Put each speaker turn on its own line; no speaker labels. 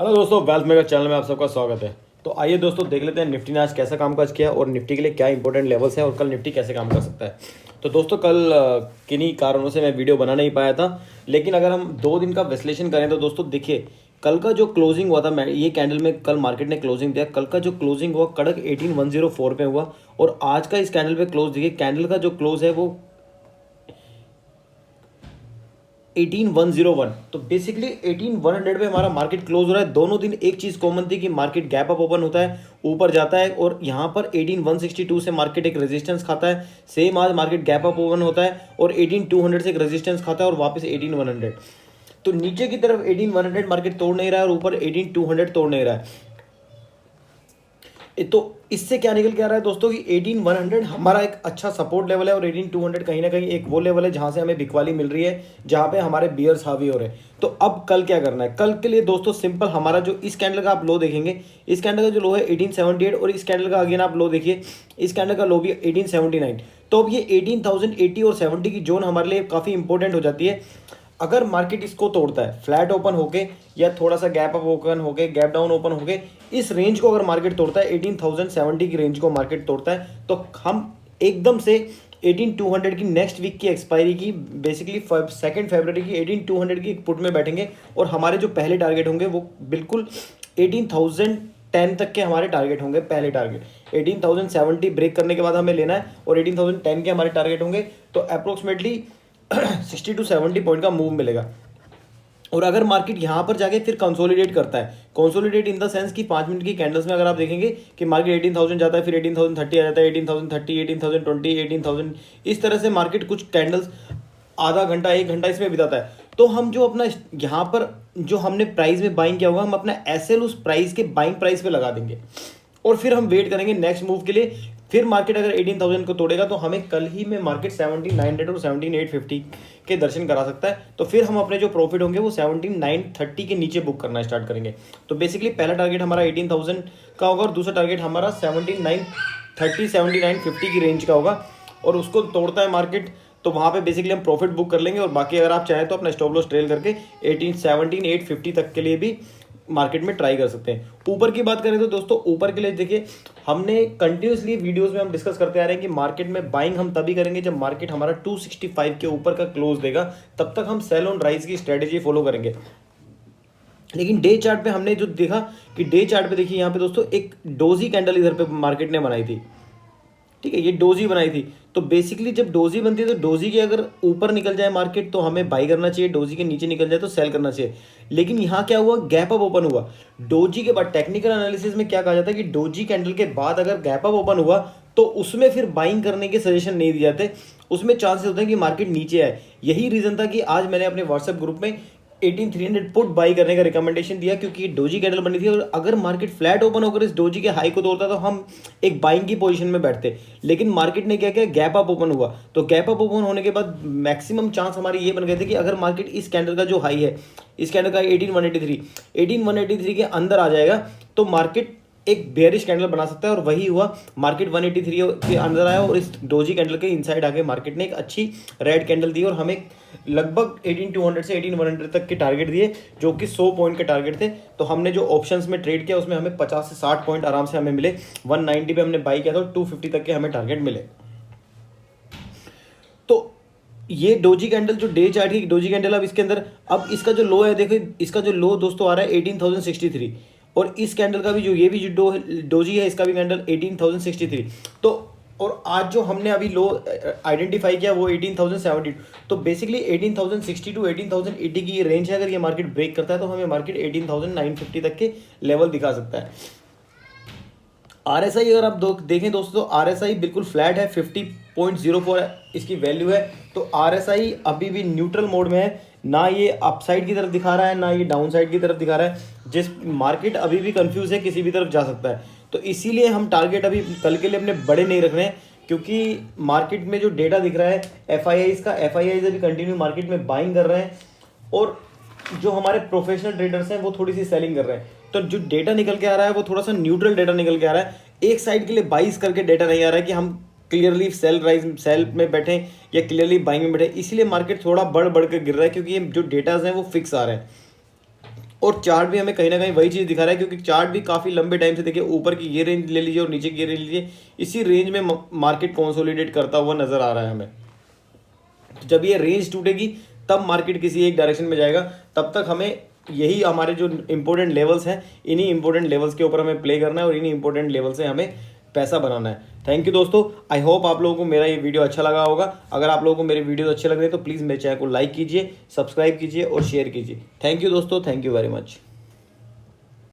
Hello दोस्तों, wealth maker channel में आप सबका स्वागत है। तो आइए दोस्तों देख लेते हैं निफ्टी ने आज कैसा कामकाज किया और निफ्टी के लिए क्या इंपॉर्टेंट लेवल्स हैं और कल निफ्टी कैसे काम कर सकता है। तो दोस्तों कल किन्हीं कारणों से मैं वीडियो बना नहीं पाया था, लेकिन अगर हम 2 दिन का विश्लेषण करें तो दोस्तों देखिए कल का जो क्लोजिंग हुआ था, मैं ये कैंडल में कल मार्केट ने क्लोजिंग दिया। कल का जो क्लोजिंग हुआ कड़क 18104 पे हुआ और आज का इस कैंडल पे क्लोज देखिए, कैंडल का जो क्लोज है वो 18101। तो बेसिकली 18100 पे हमारा मार्केट क्लोज हो रहा है। दोनों दिन एक चीज कॉमन थी कि मार्केट गैप अप ओपन होता है, ऊपर जाता है और यहाँ पर 18162 से मार्केट एक रेजिस्टेंस खाता है। सेम आज मार्केट गैप अप ओपन होता है और 18200 से एक रेजिस्टेंस खाता है और वापस 18100। तो नीचे की तरफ 18100 मार्केट तोड़ नहीं रहा है और ऊपर 18200 तोड़ नहीं रहा है। तो इससे क्या निकल के आ रहा है दोस्तों कि 18100 हमारा एक अच्छा सपोर्ट लेवल है और 18200 कहीं ना कहीं एक वो लेवल है जहां से हमें बिकवाली मिल रही है, जहां पे हमारे बियर्स हावी हो रहे हैं। तो अब कल क्या करना है? कल के लिए दोस्तों सिंपल, हमारा जो इस कैंडल का आप लो देखेंगे, इस कैंडल का जो लो है 1878 और इस कैंडल का अगेन आप लो देखिए, इस कैंडल का लो भी 1879। तो अब ये 18080 और 70 की जोन हमारे लिए काफ़ी इंपॉर्टेंट हो जाती है। अगर मार्केट इसको तोड़ता है फ्लैट ओपन होके या थोड़ा सा गैप अप ओपन होके, गैप डाउन ओपन होके, इस रेंज को अगर मार्केट तोड़ता है 18070 की रेंज को मार्केट तोड़ता है, तो हम एकदम से 18200 की नेक्स्ट वीक की एक्सपायरी की बेसिकली 2 फरवरी की 18200 की पुट में बैठेंगे और हमारे जो पहले टारगेट होंगे वो बिल्कुल 18010 तक के हमारे टारगेट होंगे। पहले टारगेट 18070 ब्रेक करने के बाद हमें लेना है और 18010 के हमारे टारगेट होंगे। तो अप्रोक्सीमेटली 60 to 70 पॉइंट का मूव मिलेगा। और अगर मार्केट यहाँ पर जाके फिर कंसोलिडेट करता है, कंसोलिडेट इन द सेंस कि 5 मिनट की कैंडल्स में अगर आप देखेंगे कि मार्केट 18000 जाता है, फिर 18030 आ जाता है, 18030, 18020, 18000, इस तरह से मार्केट कुछ कैंडल्स आधा घंटा 1 घंटा इसमें बिताता है। तो हम जो अपना यहाँ पर जो हमने प्राइस में बाइंग किया होगा, हम अपना एसएल उस प्राइस के बाइंग प्राइस पे लगा देंगे और फिर हम वेट करेंगे नेक्स्ट मूव के लिए। फिर मार्केट अगर 18000 को तोड़ेगा तो हमें कल ही में मार्केट 17900 और 17850 के दर्शन करा सकता है। तो फिर हम अपने जो प्रॉफिट होंगे वो 17930 के नीचे बुक करना स्टार्ट करेंगे। तो बेसिकली पहला टारगेट हमारा 18000 का होगा और दूसरा टारगेट हमारा 17930 17950 की रेंज का होगा। और उसको तोड़ता है मार्केट तो वहाँ पे बेसिकली हम प्रॉफिट बुक कर लेंगे और बाकी अगर आप चाहें तो अपना स्टॉप लॉस ट्रेल करके 17850 तक के लिए भी मार्केट में ट्राई कर सकते हैं। ऊपर की बात करें तो दोस्तों ऊपर के लिए देखिए, हमने कंटिन्यूसली वीडियोस में हम डिस्कस करते आ रहे हैं कि मार्केट में बाइंग हम तभी करेंगे जब मार्केट हमारा 265 के ऊपर का क्लोज देगा, तब तक हम सेल ऑन राइज की स्ट्रेटेजी फॉलो करेंगे। लेकिन डे चार्ट पे हमने जो देखा कि डे चार्ट पे देखिए यहाँ पे दोस्तों एक डोजी कैंडल इधर पे मार्केट ने बनाई थी, ठीक है, ये डोजी बनाई थी। तो बेसिकली जब डोजी बनती है तो डोजी के अगर ऊपर निकल जाए मार्केट तो हमें बाई करना चाहिए, डोजी के नीचे निकल जाए तो सेल करना चाहिए। लेकिन यहाँ क्या हुआ, गैप अप ओपन हुआ। डोजी के बाद टेक्निकल एनालिसिस में क्या कहा जाता है कि डोजी कैंडल के बाद अगर गैप अप ओपन हुआ तो उसमें फिर बाइंग करने के सजेशन नहीं दिए जाते, उसमें चांसेस होते हैं कि मार्केट नीचे आए। यही रीजन था कि आज मैंने अपने व्हाट्सएप ग्रुप में 18300 पुट बाई करने का रिकमेंडेशन दिया, क्योंकि डोजी कैंडल बनी थी और अगर मार्केट फ्लैट ओपन होकर इस डोजी के हाई को तोड़ता तो हम एक बाइंग की पोजीशन में बैठते। लेकिन मार्केट ने क्या किया, गैप अप ओपन हुआ। तो गैप अप ओपन होने के बाद मैक्सिमम चांस हमारे ये बन गए थे कि अगर मार्केट इस कैंडल का जो हाई है, इस कैंडल का 18183 के अंदर आ जाएगा तो मार्केट एक बेयरिश कैंडल बना सकता है। और वही हुआ, मार्केट 183 के अंदर आया और इस डोजी कैंडल के इनसाइड आके मार्केट ने एक अच्छी रेड कैंडल दी और हमें लगभग 18200 से 18100 तक के टारगेट दिए, जो कि 100 पॉइंट के टारगेट थे। तो हमने जो ऑप्शंस में ट्रेड किया उसमें हमें 50 से 60 पॉइंट आराम से हमें मिले। 190 पे हमने बाई किया था, 250 तक के हमें टारगेट मिले। तो ये डोजी कैंडल जो डे चार्ट की डोजी कैंडल, अब इसके अंदर अब इसका जो लो है, देखो इसका जो लो दोस्तों आ रहा है 18063 और इस कैंडल का भी जो ये भी जो डोजी है इसका भी कैंडल 18063। तो और आज जो हमने अभी लो आइडेंटिफाई किया वो 18070। तो बेसिकली 18060 टू 18080 की ये रेंज है। अगर ये मार्केट ब्रेक करता है तो हमें मार्केट 18950 तक के लेवल दिखा सकता है। आरएसआई अगर आप देखें दोस्तों, आरएसआई बिल्कुल फ्लैट है, 50.04 इसकी वैल्यू है। तो आरएसआई अभी भी न्यूट्रल मोड में है, ना ये अपसाइड की तरफ दिखा रहा है ना ये डाउन साइड की तरफ दिखा रहा है। जिस मार्केट अभी भी कंफ्यूज है, किसी भी तरफ जा सकता है। तो इसीलिए हम टारगेट अभी कल के लिए अपने बड़े नहीं रख रहे हैं, क्योंकि मार्केट में जो डेटा दिख रहा है एफआईआईज का, एफआईआईज अभी कंटिन्यू मार्केट में बाइंग कर रहे हैं और जो हमारे प्रोफेशनल ट्रेडर्स हैं वो थोड़ी सी सेलिंग कर रहे हैं। तो जो डेटा निकल के आ रहा है वो थोड़ा सा न्यूट्रल डेटा निकल के आ रहा है, एक साइड के लिए बाइस करके डेटा नहीं आ रहा है कि हम क्लियरली सेल में बैठे या क्लियरली बाइंग में बैठे। इसीलिए मार्केट थोड़ा बढ़ बढ़ के गिर रहा है, क्योंकि ये जो डेटाज हैं वो फिक्स आ रहे हैं। और चार्ट भी हमें कहीं ना कहीं वही चीज़ दिखा रहा है, क्योंकि चार्ट भी काफ़ी लंबे टाइम से देखिए ऊपर की ये रेंज ले लीजिए और नीचे की ये रेंज लीजिए, इसी रेंज में मार्केट कंसोलिडेट करता हुआ नजर आ रहा है हमें। जब ये रेंज टूटेगी तब मार्केट किसी एक डायरेक्शन में जाएगा, तब तक हमें यही हमारे जो इंपॉर्टेंट लेवल्स हैं, इन्हीं इंपॉर्टेंट लेवल्स के ऊपर हमें प्ले करना है और इन्हीं इंपॉर्टेंट लेवल से हमें पैसा बनाना है। थैंक यू दोस्तों, आई होप आप लोगों को मेरा ये वीडियो अच्छा लगा होगा। अगर आप लोगों को मेरे वीडियो अच्छे लग रहे हैं तो प्लीज़ मेरे चैनल को लाइक कीजिए, सब्सक्राइब कीजिए और शेयर कीजिए। थैंक यू दोस्तों, थैंक यू वेरी मच।